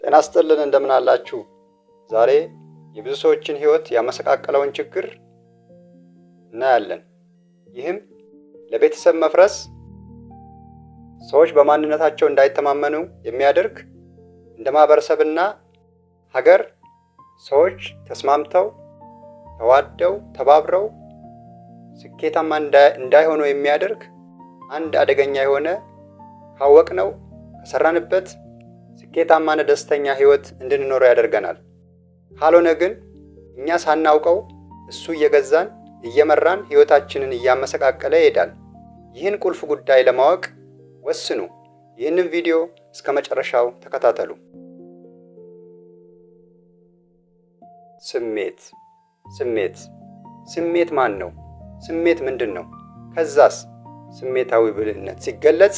ጤና ይስጥልን እንደምን አላችሁ? ዛሬ የብዙ ሰዎችን ህይወት ያመሰቃቀለውን ችግር እናያለን። ይህም ለቤተሰብ መፍረስ፣ ሰዎች በማንነታቸው እንዳይተማመኑ የሚያደርግ፣ እንደ ማህበረሰብና ሀገር ሰዎች ተስማምተው ተዋደው ተባብረው ስኬታማ እንዳይሆኑ የሚያደርግ አንድ አደገኛ የሆነ ካወቅነው ከሰራንበት ስኬታማና ደስተኛ ህይወት እንድንኖር ያደርገናል። ካልሆነ ግን እኛ ሳናውቀው እሱ እየገዛን እየመራን ህይወታችንን እያመሰቃቀለ ይሄዳል። ይህን ቁልፍ ጉዳይ ለማወቅ ወስኑ። ይህንን ቪዲዮ እስከ መጨረሻው ተከታተሉ። ስሜት ማን ነው? ስሜት ምንድን ነው? ከዛስ ስሜታዊ ብልህነት ሲገለጽ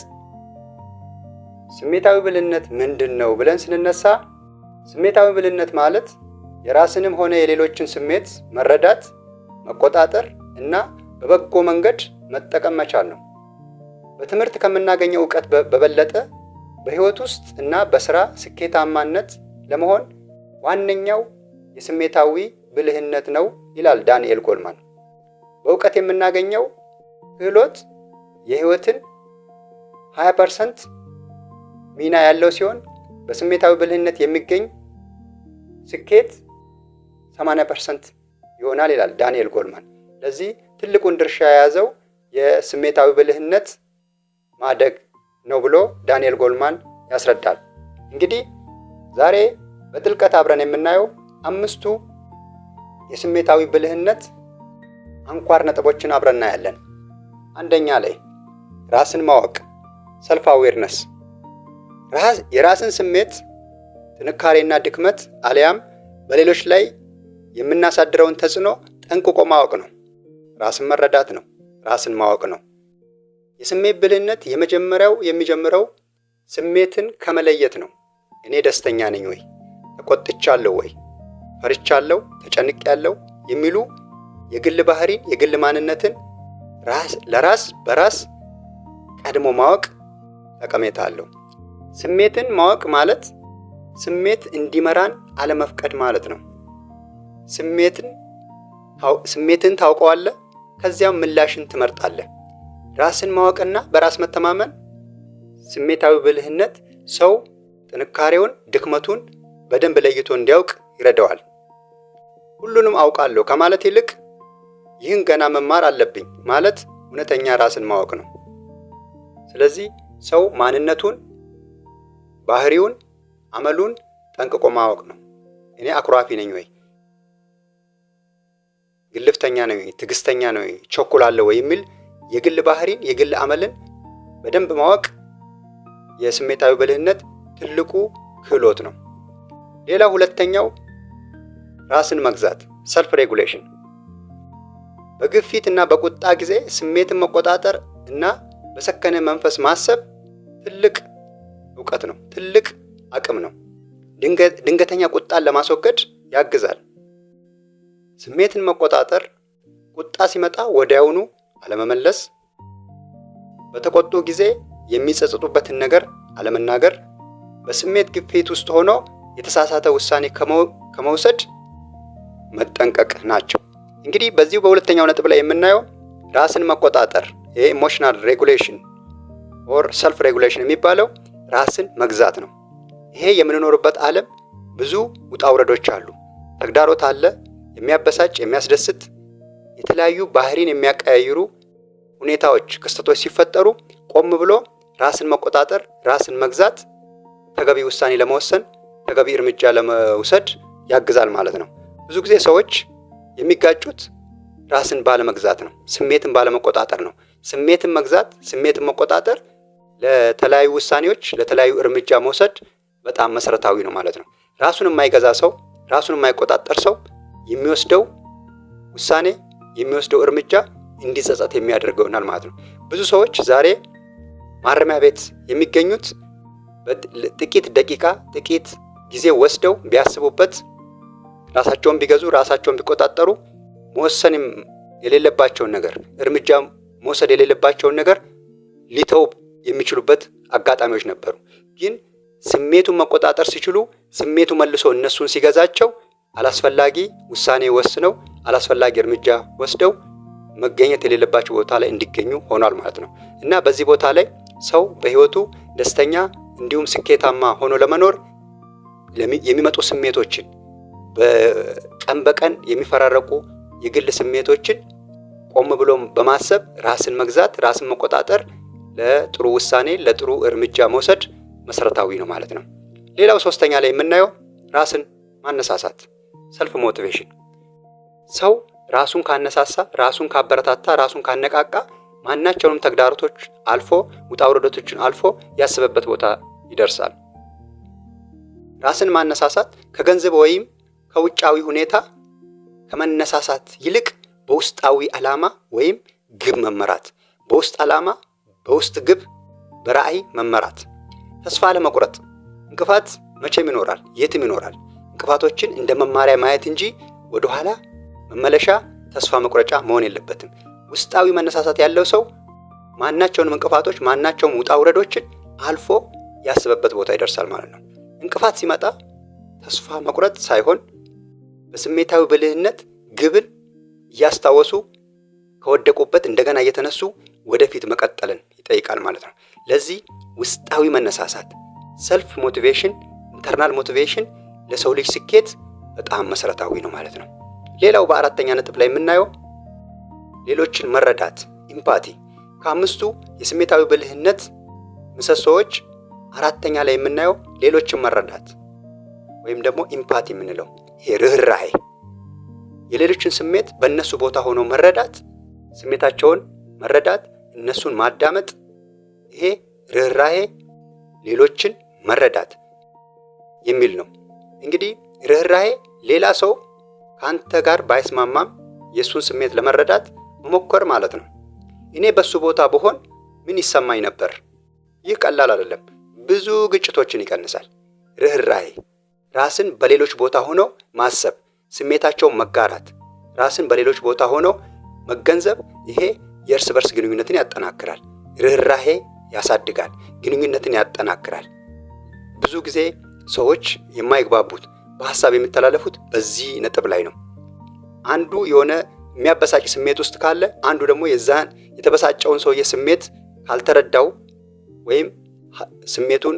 ስሜታዊ ብልህነት ምንድን ነው ብለን ስንነሳ ስሜታዊ ብልህነት ማለት የራስንም ሆነ የሌሎችን ስሜት መረዳት፣ መቆጣጠር እና በበጎ መንገድ መጠቀም መቻል ነው። በትምህርት ከምናገኘው ዕውቀት በበለጠ በህይወት ውስጥ እና በስራ ስኬታማነት ለመሆን ዋነኛው የስሜታዊ ብልህነት ነው ይላል ዳንኤል ጎልማን። በእውቀት የምናገኘው ክህሎት የህይወትን 20% ሚና ያለው ሲሆን በስሜታዊ ብልህነት የሚገኝ ስኬት 80% ይሆናል ይላል ዳንኤል ጎልማን። ለዚህ ትልቁን ድርሻ የያዘው የስሜታዊ ብልህነት ማደግ ነው ብሎ ዳንኤል ጎልማን ያስረዳል። እንግዲህ ዛሬ በጥልቀት አብረን የምናየው 5ቱ የስሜታዊ ብልህነት አንኳር ነጥቦችን አብረን እናያለን። አንደኛ ላይ ራስን ማወቅ ሰልፍ አዌርነስ፣ የራስን ስሜት ጥንካሬና ድክመት አሊያም በሌሎች ላይ የምናሳድረውን ተጽዕኖ ጠንቅቆ ማወቅ ነው። ራስን መረዳት ነው። ራስን ማወቅ ነው። የስሜት ብልህነት የሚጀምረው ስሜትን ከመለየት ነው። እኔ ደስተኛ ነኝ ወይ? ተቆጥቻለሁ ወይ? ፈርቻለሁ? ተጨንቄያለሁ? የሚሉ የግል ባህሪን፣ የግል ማንነትን ለራስ በራስ ቀድሞ ማወቅ ጠቀሜታ አለው። ስሜትን ማወቅ ማለት ስሜት እንዲመራን አለመፍቀድ ማለት ነው። ስሜትን ታውቀዋለህ፣ ከዚያም ምላሽን ትመርጣለህ። ራስን ማወቅና በራስ መተማመን ስሜታዊ ብልህነት ሰው ጥንካሬውን፣ ድክመቱን በደንብ ለይቶ እንዲያውቅ ይረዳዋል። ሁሉንም አውቃለሁ ከማለት ይልቅ ይህን ገና መማር አለብኝ ማለት እውነተኛ ራስን ማወቅ ነው። ስለዚህ ሰው ማንነቱን፣ ባህሪውን፣ አመሉን ጠንቅቆ ማወቅ ነው። እኔ አኩራፊ ነኝ ወይ? ግልፍተኛ ነኝ ወይ? ትዕግስተኛ ነኝ ወይ? ቸኩላለሁ ወይ? የሚል የግል ባህሪን፣ የግል አመልን በደንብ ማወቅ የስሜታዊ ብልህነት ትልቁ ክህሎት ነው። ሌላው ሁለተኛው ራስን መግዛት ሰልፍ ሬጉሌሽን። በግፊት እና በቁጣ ጊዜ ስሜትን መቆጣጠር እና በሰከነ መንፈስ ማሰብ ትልቅ እውቀት ነው። ትልቅ አቅም ነው። ድንገተኛ ቁጣን ለማስወገድ ያግዛል። ስሜትን መቆጣጠር፣ ቁጣ ሲመጣ ወዲያውኑ አለመመለስ፣ በተቆጡ ጊዜ የሚጸጽቱበትን ነገር አለመናገር፣ በስሜት ግፊት ውስጥ ሆኖ የተሳሳተ ውሳኔ ከመውሰድ መጠንቀቅ ናቸው። እንግዲህ በዚሁ በሁለተኛው ነጥብ ላይ የምናየው ራስን መቆጣጠር ኢሞሽናል ሬጉሌሽን ኦር ሰልፍ ሬጉሌሽን የሚባለው ራስን መግዛት ነው። ይሄ የምንኖርበት ዓለም ብዙ ውጣ ውረዶች አሉ። ተግዳሮት አለ። የሚያበሳጭ፣ የሚያስደስት፣ የተለያዩ ባህሪን የሚያቀያይሩ ሁኔታዎች፣ ክስተቶች ሲፈጠሩ ቆም ብሎ ራስን መቆጣጠር፣ ራስን መግዛት ተገቢ ውሳኔ ለመወሰን፣ ተገቢ እርምጃ ለመውሰድ ያግዛል ማለት ነው። ብዙ ጊዜ ሰዎች የሚጋጩት ራስን ባለመግዛት ነው። ስሜትን ባለመቆጣጠር ነው። ስሜትን መግዛት፣ ስሜትን መቆጣጠር ለተለያዩ ውሳኔዎች፣ ለተለያዩ እርምጃ መውሰድ በጣም መሰረታዊ ነው ማለት ነው። ራሱን የማይገዛ ሰው፣ ራሱን የማይቆጣጠር ሰው የሚወስደው ውሳኔ፣ የሚወስደው እርምጃ እንዲጸጸት የሚያደርገው ይሆናል ማለት ነው። ብዙ ሰዎች ዛሬ ማረሚያ ቤት የሚገኙት ጥቂት ደቂቃ፣ ጥቂት ጊዜ ወስደው ቢያስቡበት፣ ራሳቸውን ቢገዙ፣ ራሳቸውን ቢቆጣጠሩ መወሰን የሌለባቸውን ነገር፣ እርምጃ መውሰድ የሌለባቸውን ነገር ሊተው የሚችሉበት አጋጣሚዎች ነበሩ። ግን ስሜቱን መቆጣጠር ሲችሉ ስሜቱ መልሶ እነሱን ሲገዛቸው አላስፈላጊ ውሳኔ ወስነው አላስፈላጊ እርምጃ ወስደው መገኘት የሌለባቸው ቦታ ላይ እንዲገኙ ሆኗል ማለት ነው። እና በዚህ ቦታ ላይ ሰው በህይወቱ ደስተኛ እንዲሁም ስኬታማ ሆኖ ለመኖር የሚመጡ ስሜቶችን በቀን በቀን የሚፈራረቁ የግል ስሜቶችን ቆም ብሎ በማሰብ ራስን መግዛት፣ ራስን መቆጣጠር፣ ለጥሩ ውሳኔ ለጥሩ እርምጃ መውሰድ መሰረታዊ ነው ማለት ነው። ሌላው ሶስተኛ ላይ የምናየው ራስን ማነሳሳት ሰልፍ ሞቲቬሽን። ሰው ራሱን ካነሳሳ፣ ራሱን ካበረታታ፣ ራሱን ካነቃቃ ማናቸውንም ተግዳሮቶች አልፎ ውጣ ውረዶችን አልፎ ያስበበት ቦታ ይደርሳል። ራስን ማነሳሳት ከገንዘብ ወይም ከውጫዊ ሁኔታ ከመነሳሳት ይልቅ በውስጣዊ ዓላማ ወይም ግብ መመራት፣ በውስጥ ዓላማ በውስጥ ግብ በራዕይ መመራት። ተስፋ ለመቁረጥ እንቅፋት መቼም ይኖራል፣ የትም ይኖራል። እንቅፋቶችን እንደ መማሪያ ማየት እንጂ ወደኋላ መመለሻ ተስፋ መቁረጫ መሆን የለበትም። ውስጣዊ መነሳሳት ያለው ሰው ማናቸውንም እንቅፋቶች ማናቸውም ውጣ ውረዶችን አልፎ ያስበበት ቦታ ይደርሳል ማለት ነው። እንቅፋት ሲመጣ ተስፋ መቁረጥ ሳይሆን በስሜታዊ ብልህነት ግብን እያስታወሱ ከወደቁበት እንደገና እየተነሱ ወደፊት መቀጠልን ይጠይቃል ማለት ነው። ለዚህ ውስጣዊ መነሳሳት ሰልፍ ሞቲቬሽን፣ ኢንተርናል ሞቲቬሽን ለሰው ልጅ ስኬት በጣም መሰረታዊ ነው ማለት ነው። ሌላው በአራተኛ ነጥብ ላይ የምናየው ሌሎችን መረዳት ኢምፓቲ። ከአምስቱ የስሜታዊ ብልህነት ምሰሶዎች አራተኛ ላይ የምናየው ሌሎችን መረዳት ወይም ደግሞ ኢምፓቲ የምንለው ይሄ ርህራሄ፣ የሌሎችን ስሜት በእነሱ ቦታ ሆኖ መረዳት፣ ስሜታቸውን መረዳት፣ እነሱን ማዳመጥ፣ ይሄ ርህራሄ ሌሎችን መረዳት የሚል ነው። እንግዲህ ርህራሄ ሌላ ሰው ከአንተ ጋር ባይስማማም የእሱን ስሜት ለመረዳት መሞከር ማለት ነው። እኔ በሱ ቦታ ብሆን ምን ይሰማኝ ነበር? ይህ ቀላል አይደለም፣ ብዙ ግጭቶችን ይቀንሳል። ርህራሄ ራስን በሌሎች ቦታ ሆኖ ማሰብ፣ ስሜታቸውን መጋራት፣ ራስን በሌሎች ቦታ ሆኖ መገንዘብ፣ ይሄ የእርስ በርስ ግንኙነትን ያጠናክራል። ርህራሄ ያሳድጋል፣ ግንኙነትን ያጠናክራል። ብዙ ጊዜ ሰዎች የማይግባቡት በሐሳብ የሚተላለፉት በዚህ ነጥብ ላይ ነው። አንዱ የሆነ የሚያበሳጭ ስሜት ውስጥ ካለ አንዱ ደግሞ የዛን የተበሳጨውን ሰውዬ ስሜት ካልተረዳው ወይም ስሜቱን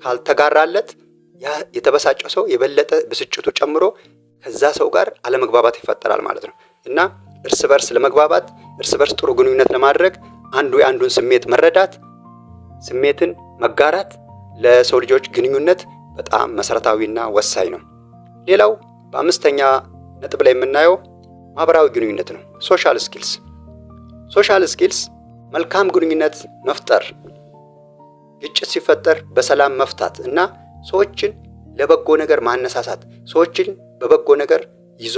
ካልተጋራለት ያ የተበሳጨው ሰው የበለጠ ብስጭቱ ጨምሮ ከዛ ሰው ጋር አለመግባባት ይፈጠራል ማለት ነው። እና እርስ በርስ ለመግባባት እርስ በርስ ጥሩ ግንኙነት ለማድረግ አንዱ የአንዱን ስሜት መረዳት፣ ስሜትን መጋራት ለሰው ልጆች ግንኙነት በጣም መሰረታዊና ወሳኝ ነው። ሌላው በአምስተኛ ነጥብ ላይ የምናየው ማህበራዊ ግንኙነት ነው። ሶሻል ስኪልስ። ሶሻል ስኪልስ መልካም ግንኙነት መፍጠር፣ ግጭት ሲፈጠር በሰላም መፍታት እና ሰዎችን ለበጎ ነገር ማነሳሳት፣ ሰዎችን በበጎ ነገር ይዞ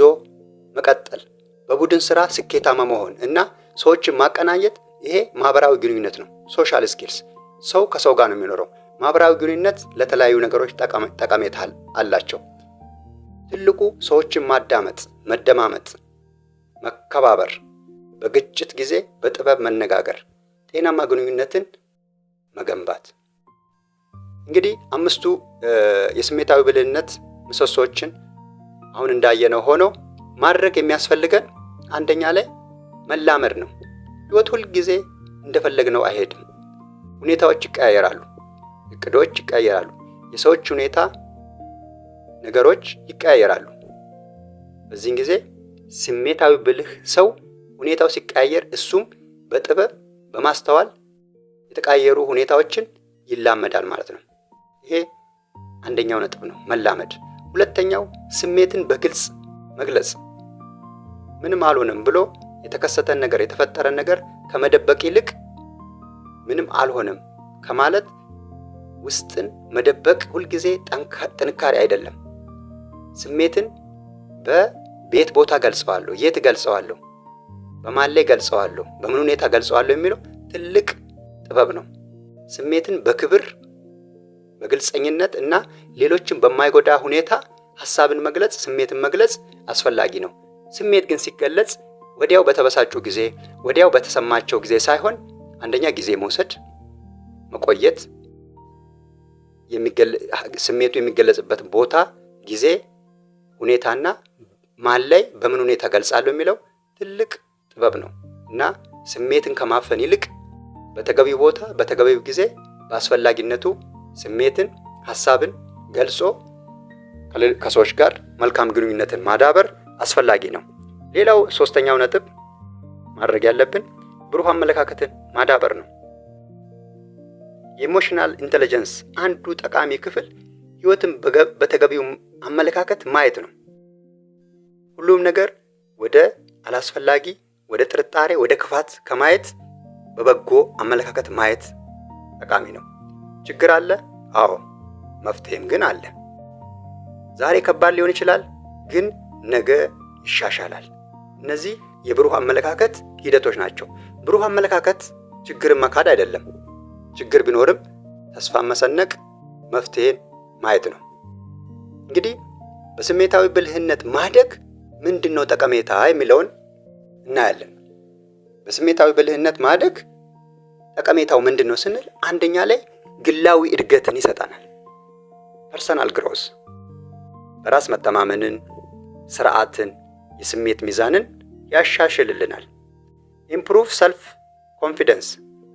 መቀጠል፣ በቡድን ስራ ስኬታማ መሆን እና ሰዎችን ማቀናኘት፣ ይሄ ማህበራዊ ግንኙነት ነው። ሶሻል ስኪልስ ሰው ከሰው ጋር ነው የሚኖረው። ማህበራዊ ግንኙነት ለተለያዩ ነገሮች ጠቀሜታ አላቸው። ትልቁ ሰዎችን ማዳመጥ፣ መደማመጥ፣ መከባበር፣ በግጭት ጊዜ በጥበብ መነጋገር፣ ጤናማ ግንኙነትን መገንባት። እንግዲህ አምስቱ የስሜታዊ ብልህነት ምሰሶችን አሁን እንዳየነው ሆኖ ማድረግ የሚያስፈልገን አንደኛ ላይ መላመድ ነው። ህይወት ሁል ጊዜ እንደፈለግነው አይሄድም። ሁኔታዎች ይቀያየራሉ፣ እቅዶች ይቀያየራሉ፣ የሰዎች ሁኔታ ነገሮች ይቀያየራሉ። በዚህን ጊዜ ስሜታዊ ብልህ ሰው ሁኔታው ሲቀያየር እሱም በጥበብ በማስተዋል የተቀያየሩ ሁኔታዎችን ይላመዳል ማለት ነው። ይሄ አንደኛው ነጥብ ነው፣ መላመድ። ሁለተኛው ስሜትን በግልጽ መግለጽ። ምንም አልሆነም ብሎ የተከሰተን ነገር የተፈጠረን ነገር ከመደበቅ ይልቅ ምንም አልሆነም ከማለት ውስጥን መደበቅ ሁልጊዜ ጥንካሬ አይደለም። ስሜትን በቤት ቦታ ገልጸዋለሁ፣ የት ገልጸዋለሁ፣ በማን ላይ ገልጸዋለሁ፣ በምን ሁኔታ ገልጸዋለሁ የሚለው ትልቅ ጥበብ ነው። ስሜትን በክብር በግልጸኝነት እና ሌሎችን በማይጎዳ ሁኔታ ሐሳብን መግለጽ፣ ስሜትን መግለጽ አስፈላጊ ነው። ስሜት ግን ሲገለጽ ወዲያው በተበሳጩ ጊዜ ወዲያው በተሰማቸው ጊዜ ሳይሆን አንደኛ ጊዜ መውሰድ፣ መቆየት፣ ስሜቱ የሚገለጽበት ቦታ፣ ጊዜ፣ ሁኔታና ማን ላይ በምን ሁኔታ ገልጻለሁ የሚለው ትልቅ ጥበብ ነው እና ስሜትን ከማፈን ይልቅ በተገቢው ቦታ በተገቢው ጊዜ በአስፈላጊነቱ ስሜትን፣ ሀሳብን ገልጾ ከሰዎች ጋር መልካም ግንኙነትን ማዳበር አስፈላጊ ነው። ሌላው ሶስተኛው ነጥብ ማድረግ ያለብን ብሩህ አመለካከትን ማዳበር ነው። የኢሞሽናል ኢንተለጀንስ አንዱ ጠቃሚ ክፍል ህይወትን በተገቢው አመለካከት ማየት ነው። ሁሉም ነገር ወደ አላስፈላጊ፣ ወደ ጥርጣሬ፣ ወደ ክፋት ከማየት በበጎ አመለካከት ማየት ጠቃሚ ነው። ችግር አለ? አዎ፣ መፍትሄም ግን አለ። ዛሬ ከባድ ሊሆን ይችላል፣ ግን ነገ ይሻሻላል። እነዚህ የብሩህ አመለካከት ሂደቶች ናቸው። ብሩህ አመለካከት ችግርን መካድ አይደለም። ችግር ቢኖርም ተስፋ መሰነቅ፣ መፍትሄን ማየት ነው። እንግዲህ በስሜታዊ ብልህነት ማደግ ምንድነው ጠቀሜታ የሚለውን እናያለን። በስሜታዊ ብልህነት ማደግ ጠቀሜታው ምንድነው ስንል አንደኛ ላይ ግላዊ እድገትን ይሰጠናል። ፐርሰናል ግሮዝ፣ በራስ መተማመንን፣ ስርዓትን፣ የስሜት ሚዛንን ያሻሽልልናል። ኢምፕሩቭ ሰልፍ ኮንፊደንስ፣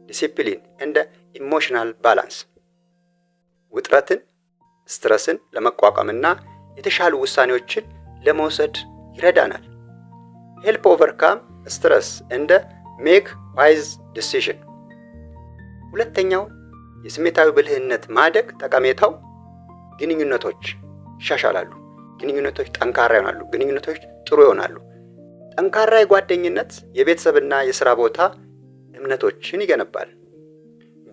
ዲሲፕሊን እንደ ኢሞሽናል ባላንስ፣ ውጥረትን፣ ስትረስን ለመቋቋምና የተሻሉ ውሳኔዎችን ለመውሰድ ይረዳናል። ሄልፕ ኦቨርካም ስትረስ እንደ ሜክ ዋይዝ ዲሲዥን። ሁለተኛው የስሜታዊ ብልህነት ማደግ ጠቀሜታው ግንኙነቶች ይሻሻላሉ። ግንኙነቶች ጠንካራ ይሆናሉ። ግንኙነቶች ጥሩ ይሆናሉ። ጠንካራ የጓደኝነት፣ የቤተሰብና የሥራ ቦታ እምነቶችን ይገነባል።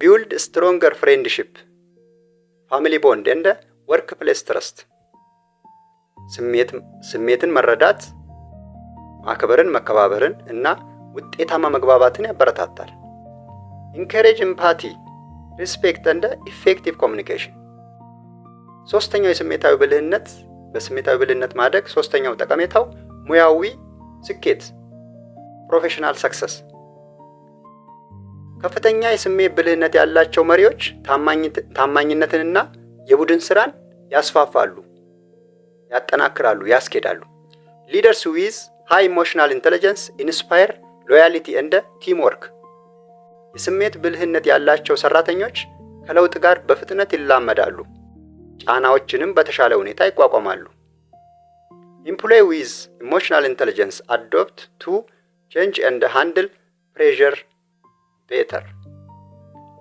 ቢውልድ ስትሮንገር ፍሬንድሺፕ፣ ፋሚሊ ቦንድ እንደ ወርክ ፕሌስ ትረስት። ስሜትን መረዳት ማክበርን፣ መከባበርን እና ውጤታማ መግባባትን ያበረታታል። ኢንካሬጅ ኤምፓቲ፣ ሪስፔክት እንደ ኢፌክቲቭ ኮሚኒኬሽን። ሶስተኛው የስሜታዊ ብልህነት በስሜታዊ ብልህነት ማደግ ሶስተኛው ጠቀሜታው ሙያዊ ስኬት፣ ፕሮፌሽናል ሰክሰስ። ከፍተኛ የስሜት ብልህነት ያላቸው መሪዎች ታማኝነትንና የቡድን ስራን ያስፋፋሉ፣ ያጠናክራሉ፣ ያስኬዳሉ። ሊደርስ ዊዝ ሃይ ኢሞሽናል ኢንተለጀንስ ኢንስፓየር ሎያሊቲ እንደ ቲም ወርክ። የስሜት ብልህነት ያላቸው ሰራተኞች ከለውጥ ጋር በፍጥነት ይላመዳሉ፣ ጫናዎችንም በተሻለ ሁኔታ ይቋቋማሉ። ኢምፕሎይ ዊዝ ኢሞሽናል ኢንተለጀንስ አዶፕት ቱ ቼንጅ ኤንድ ሃንድል ፕሬዠር ቤተር።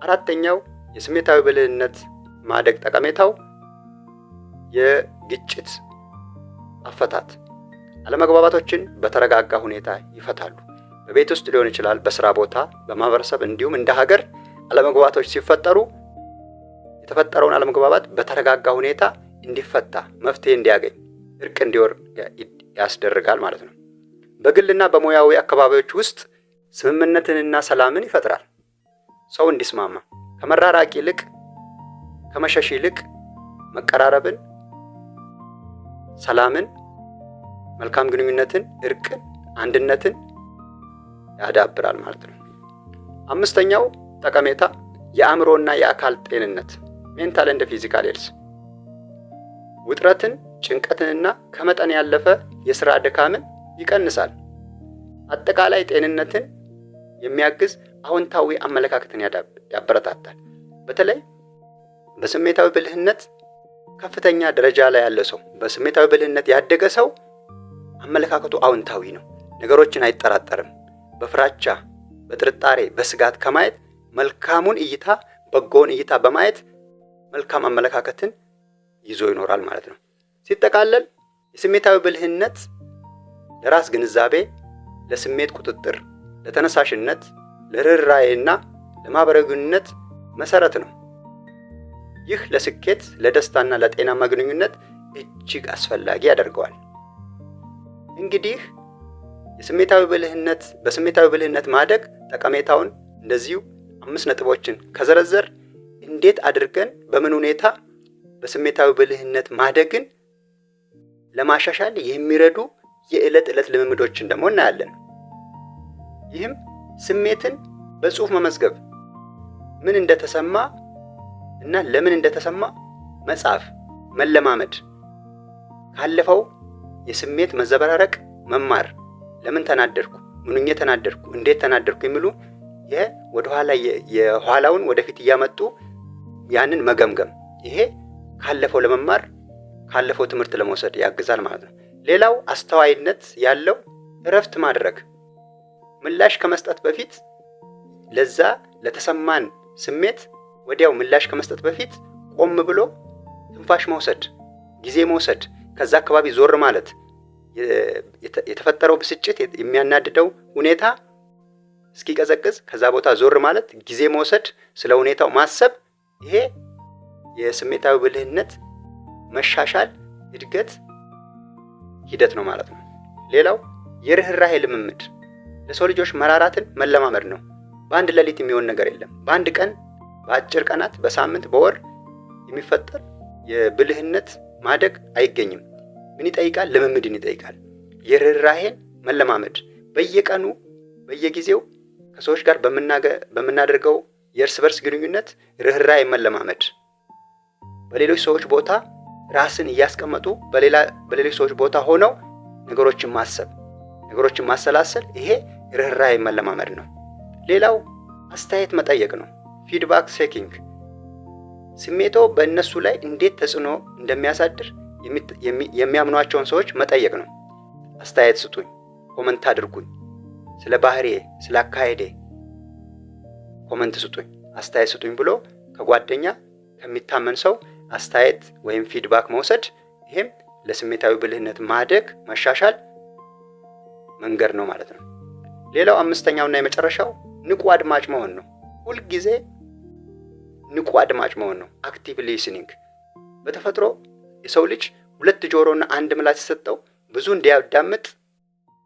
አራተኛው የስሜታዊ ብልህነት ማደግ ጠቀሜታው የግጭት አፈታት፣ አለመግባባቶችን በተረጋጋ ሁኔታ ይፈታሉ። በቤት ውስጥ ሊሆን ይችላል፣ በስራ ቦታ፣ በማህበረሰብ እንዲሁም እንደ ሀገር አለመግባባቶች ሲፈጠሩ የተፈጠረውን አለመግባባት በተረጋጋ ሁኔታ እንዲፈታ፣ መፍትሄ እንዲያገኝ፣ እርቅ እንዲወርድ ያስደርጋል ማለት ነው። በግልና በሙያዊ አካባቢዎች ውስጥ ስምምነትንና ሰላምን ይፈጥራል። ሰው እንዲስማማ ከመራራቅ ይልቅ ከመሸሽ ይልቅ መቀራረብን፣ ሰላምን፣ መልካም ግንኙነትን፣ እርቅን፣ አንድነትን ያዳብራል ማለት ነው። አምስተኛው ጠቀሜታ የአእምሮና የአካል ጤንነት ሜንታል እንደ ፊዚካል ሄልስ። ውጥረትን፣ ጭንቀትንና ከመጠን ያለፈ የሥራ ድካምን ይቀንሳል። አጠቃላይ ጤንነትን የሚያግዝ አዎንታዊ አመለካከትን ያበረታታል። በተለይ በስሜታዊ ብልህነት ከፍተኛ ደረጃ ላይ ያለ ሰው፣ በስሜታዊ ብልህነት ያደገ ሰው አመለካከቱ አዎንታዊ ነው። ነገሮችን አይጠራጠርም። በፍራቻ፣ በጥርጣሬ፣ በስጋት ከማየት መልካሙን እይታ፣ በጎውን እይታ በማየት መልካም አመለካከትን ይዞ ይኖራል ማለት ነው። ሲጠቃለል የስሜታዊ ብልህነት ለራስ ግንዛቤ፣ ለስሜት ቁጥጥር፣ ለተነሳሽነት፣ ለርህራሄና ለማህበራዊ ግንኙነት መሰረት ነው። ይህ ለስኬት፣ ለደስታና ለጤናማ ግንኙነት እጅግ አስፈላጊ ያደርገዋል። እንግዲህ በስሜታዊ ብልህነት ማደግ ጠቀሜታውን እንደዚሁ 5 ነጥቦችን ከዘረዘር እንዴት አድርገን በምን ሁኔታ በስሜታዊ ብልህነት ማደግን ለማሻሻል የሚረዱ የዕለት ዕለት ልምምዶችን ደግሞ እናያለን። ይህም ስሜትን በጽሁፍ መመዝገብ፣ ምን እንደተሰማ እና ለምን እንደተሰማ መጻፍ፣ መለማመድ፣ ካለፈው የስሜት መዘበራረቅ መማር፣ ለምን ተናደድኩ፣ ምንኛ ተናደድኩ፣ እንዴት ተናደድኩ የሚሉ ወደኋላ የኋላውን ወደፊት እያመጡ ያንን መገምገም፣ ይሄ ካለፈው ለመማር ካለፈው ትምህርት ለመውሰድ ያግዛል ማለት ነው። ሌላው አስተዋይነት ያለው እረፍት ማድረግ፣ ምላሽ ከመስጠት በፊት ለዛ ለተሰማን ስሜት ወዲያው ምላሽ ከመስጠት በፊት ቆም ብሎ ትንፋሽ መውሰድ፣ ጊዜ መውሰድ፣ ከዛ አካባቢ ዞር ማለት፣ የተፈጠረው ብስጭት የሚያናድደው ሁኔታ እስኪቀዘቅዝ ከዛ ቦታ ዞር ማለት፣ ጊዜ መውሰድ፣ ስለ ሁኔታው ማሰብ፣ ይሄ የስሜታዊ ብልህነት መሻሻል እድገት ሂደት ነው ማለት ነው። ሌላው የርህራሄ ልምምድ፣ ለሰው ልጆች መራራትን መለማመድ ነው። በአንድ ሌሊት የሚሆን ነገር የለም። በአንድ ቀን፣ በአጭር ቀናት፣ በሳምንት፣ በወር የሚፈጠር የብልህነት ማደግ አይገኝም። ምን ይጠይቃል? ልምምድን ይጠይቃል። የርህራሄን መለማመድ በየቀኑ በየጊዜው ከሰዎች ጋር በምናደርገው የእርስ በርስ ግንኙነት ርህራሄ መለማመድ፣ በሌሎች ሰዎች ቦታ ራስን እያስቀመጡ በሌሎች ሰዎች ቦታ ሆነው ነገሮችን ማሰብ፣ ነገሮችን ማሰላሰል፣ ይሄ ርህራሄ መለማመድ ነው። ሌላው አስተያየት መጠየቅ ነው። ፊድባክ ሴኪንግ፣ ስሜቶ በእነሱ ላይ እንዴት ተጽዕኖ እንደሚያሳድር የሚያምኗቸውን ሰዎች መጠየቅ ነው። አስተያየት ስጡኝ፣ ኮመንት አድርጉኝ፣ ስለ ባህሪዬ፣ ስለ አካሄዴ ኮመንት ስጡኝ፣ አስተያየት ስጡኝ ብሎ ከጓደኛ ከሚታመን ሰው አስተያየት ወይም ፊድባክ መውሰድ፣ ይሄም ለስሜታዊ ብልህነት ማደግ መሻሻል መንገድ ነው ማለት ነው። ሌላው አምስተኛውና የመጨረሻው ንቁ አድማጭ መሆን ነው። ሁልጊዜ ንቁ አድማጭ መሆን ነው። አክቲቭ ሊስኒንግ። በተፈጥሮ የሰው ልጅ 2 ጆሮና 1 ምላስ ሲሰጠው ብዙ እንዲያዳምጥ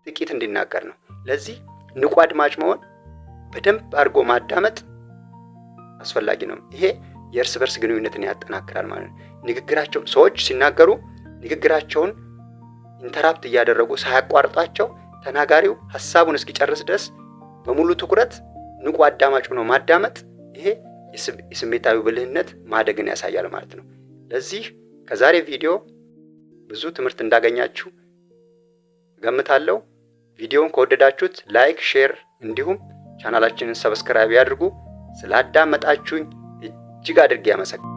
ጥቂት እንዲናገር ነው። ለዚህ ንቁ አድማጭ መሆን፣ በደንብ አድርጎ ማዳመጥ አስፈላጊ ነው። ይሄ የእርስ በርስ ግንኙነትን ያጠናክራል ማለት ነው። ንግግራቸውን ሰዎች ሲናገሩ ንግግራቸውን ኢንተራፕት እያደረጉ ሳያቋርጧቸው ተናጋሪው ሐሳቡን እስኪጨርስ ድረስ በሙሉ ትኩረት ንቁ አዳማጭ ሆኖ ማዳመጥ፣ ይሄ የስሜታዊ ብልህነት ማደግን ያሳያል ማለት ነው። ለዚህ ከዛሬ ቪዲዮ ብዙ ትምህርት እንዳገኛችሁ ገምታለሁ። ቪዲዮውን ከወደዳችሁት ላይክ፣ ሼር እንዲሁም ቻናላችንን ሰብስክራይብ ያድርጉ። ስላዳመጣችሁኝ እጅግ አድርጌ አመሰግናለሁ።